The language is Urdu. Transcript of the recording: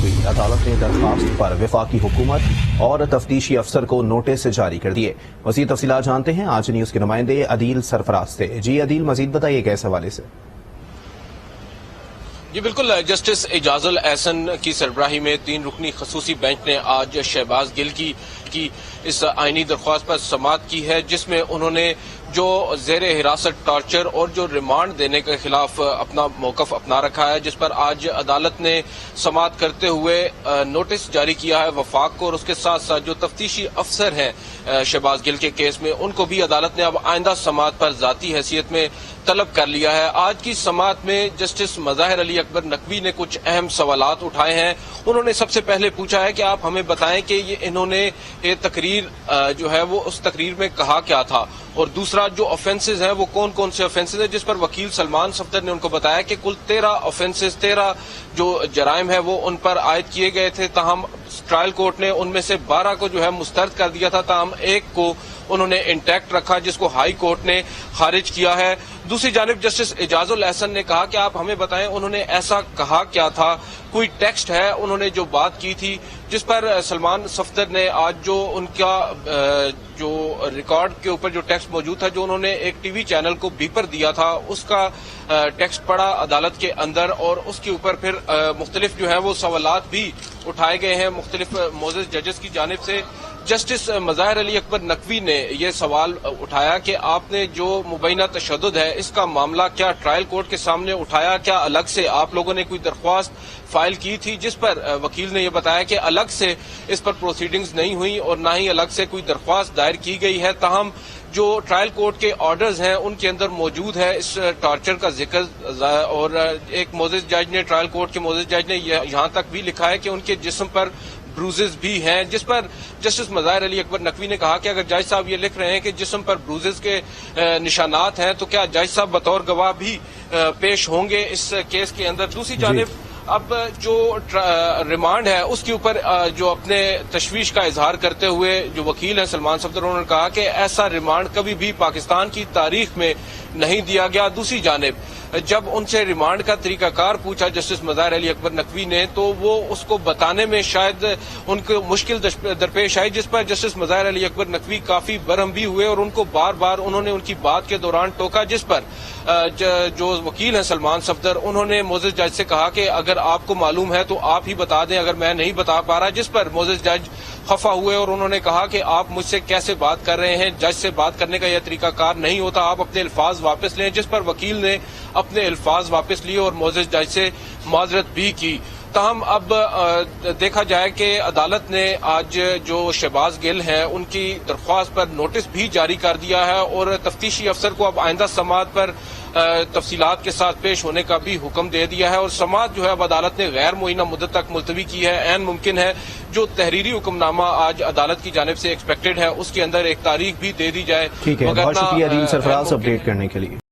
ہوئی۔ عدالت نے درخواست پر وفاقی حکومت اور تفتیشی افسر کو نوٹس جاری کر دیے۔ مزید تفصیلات جانتے ہیں آج نیوز کے نمائندے عدیل سرفراز سے۔ جی عدیل، مزید بتائیے کس حوالے سے؟ جی بالکل، جسٹس اعجاز الاحسن کی سربراہی میں 3 رکنی خصوصی بینچ نے آج شہباز گل کی اس آئینی درخواست پر سماعت کی ہے، جس میں انہوں نے جو زیر حراست ٹارچر اور جو ریمانڈ دینے کے خلاف اپنا موقف اپنا رکھا ہے، جس پر آج عدالت نے سماعت کرتے ہوئے نوٹس جاری کیا ہے وفاق کو، اور اس کے ساتھ ساتھ جو تفتیشی افسر ہیں شہباز گل کے کیس میں، ان کو بھی عدالت نے اب آئندہ سماعت پر ذاتی حیثیت میں طلب کر لیا ہے۔ آج کی سماعت میں جسٹس مظاہر علی اکبر نقوی نے کچھ اہم سوالات اٹھائے ہیں۔ انہوں نے سب سے پہلے پوچھا ہے کہ آپ ہمیں بتائیں کہ انہوں نے یہ تقریر جو ہے وہ اس تقریر میں کہا کیا تھا، اور دوسرا جو آفینسز ہیں وہ کون کون سے آفینسز ہیں، جس پر وکیل سلمان صفدر نے ان کو بتایا کہ کل 13 آفینسز 13 جو جرائم ہیں وہ ان پر عائد کیے گئے تھے، تاہم ٹرائل کورٹ نے ان میں سے 12 کو جو ہے مسترد کر دیا تھا، تاہم ایک کو انہوں نے انٹیکٹ رکھا جس کو ہائی کورٹ نے خارج کیا ہے۔ دوسری جانب جسٹس اعجاز الاحسن نے کہا کہ آپ ہمیں بتائیں انہوں نے ایسا کہا کیا تھا، کوئی ٹیکسٹ ہے انہوں نے جو بات کی تھی، جس پر سلمان صفدر نے آج جو ان کا جو ریکارڈ کے اوپر جو ٹیکسٹ موجود تھا، جو انہوں نے ایک ٹی وی چینل کو بیپر دیا تھا، اس کا ٹیکسٹ پڑھا عدالت کے اندر، اور اس کے اوپر پھر مختلف جو ہیں وہ سوالات بھی اٹھائے گئے ہیں مختلف معزز ججز کی جانب سے۔ جسٹس مظاہر علی اکبر نقوی نے یہ سوال اٹھایا کہ آپ نے جو مبینہ تشدد ہے اس کا معاملہ کیا ٹرائل کورٹ کے سامنے اٹھایا، کیا الگ سے آپ لوگوں نے کوئی درخواست فائل کی تھی، جس پر وکیل نے یہ بتایا کہ الگ سے اس پر پروسیڈنگز نہیں ہوئی اور نہ ہی الگ سے کوئی درخواست دائر کی گئی ہے، تاہم جو ٹرائل کورٹ کے آرڈرز ہیں ان کے اندر موجود ہے اس ٹارچر کا ذکر، اور ایک معزز جج نے ٹرائل کورٹ کے معزز جج نے یہاں تک بھی لکھا ہے کہ ان کے جسم پر بروزز بھی ہیں، جس پر جسٹس مظاہر علی اکبر نقوی نے کہا کہ اگر جج صاحب یہ لکھ رہے ہیں کہ جسم پر بروزز کے نشانات ہیں تو کیا جج صاحب بطور گواہ بھی پیش ہوں گے اس کیس کے اندر۔ دوسری جانب اب جو ریمانڈ ہے اس کے اوپر جو اپنے تشویش کا اظہار کرتے ہوئے جو وکیل ہیں سلمان صفدر، انہوں نے کہا کہ ایسا ریمانڈ کبھی بھی پاکستان کی تاریخ میں نہیں دیا گیا۔ دوسری جانب جب ان سے ریمانڈ کا طریقہ کار پوچھا جسٹس مظاہر علی اکبر نقوی نے، تو وہ اس کو بتانے میں شاید ان کو مشکل درپیش آئی، جس پر جسٹس مظاہر علی اکبر نقوی کافی برہم بھی ہوئے اور ان کو بار بار انہوں نے ان کی بات کے دوران ٹوکا، جس پر جو وکیل ہیں سلمان صفدر، انہوں نے معزز جج سے کہا کہ اگر آپ کو معلوم ہے تو آپ ہی بتا دیں اگر میں نہیں بتا پا رہا، جس پر معزز جج خفا ہوئے اور انہوں نے کہا کہ آپ مجھ سے کیسے بات کر رہے ہیں، جج سے بات کرنے کا یہ طریقہ کار نہیں ہوتا، آپ اپنے الفاظ واپس لیں، جس پر وکیل نے اپنے الفاظ واپس لیے اور معزز جج سے معذرت بھی کی۔ تاہم اب دیکھا جائے کہ عدالت نے آج جو شہباز گل ہیں ان کی درخواست پر نوٹس بھی جاری کر دیا ہے، اور تفتیشی افسر کو اب آئندہ سماعت پر تفصیلات کے ساتھ پیش ہونے کا بھی حکم دے دیا ہے، اور سماعت جو ہے اب عدالت نے غیر معینہ مدت تک ملتوی کی ہے۔ عین ممکن ہے جو تحریری حکم نامہ آج عدالت کی جانب سے ایکسپیکٹڈ ہے اس کے اندر ایک تاریخ بھی دے دی جائے۔ ٹھیک ہے، بہت شکریہ عدیل سرفراز اپڈیٹ کرنے کے لیے۔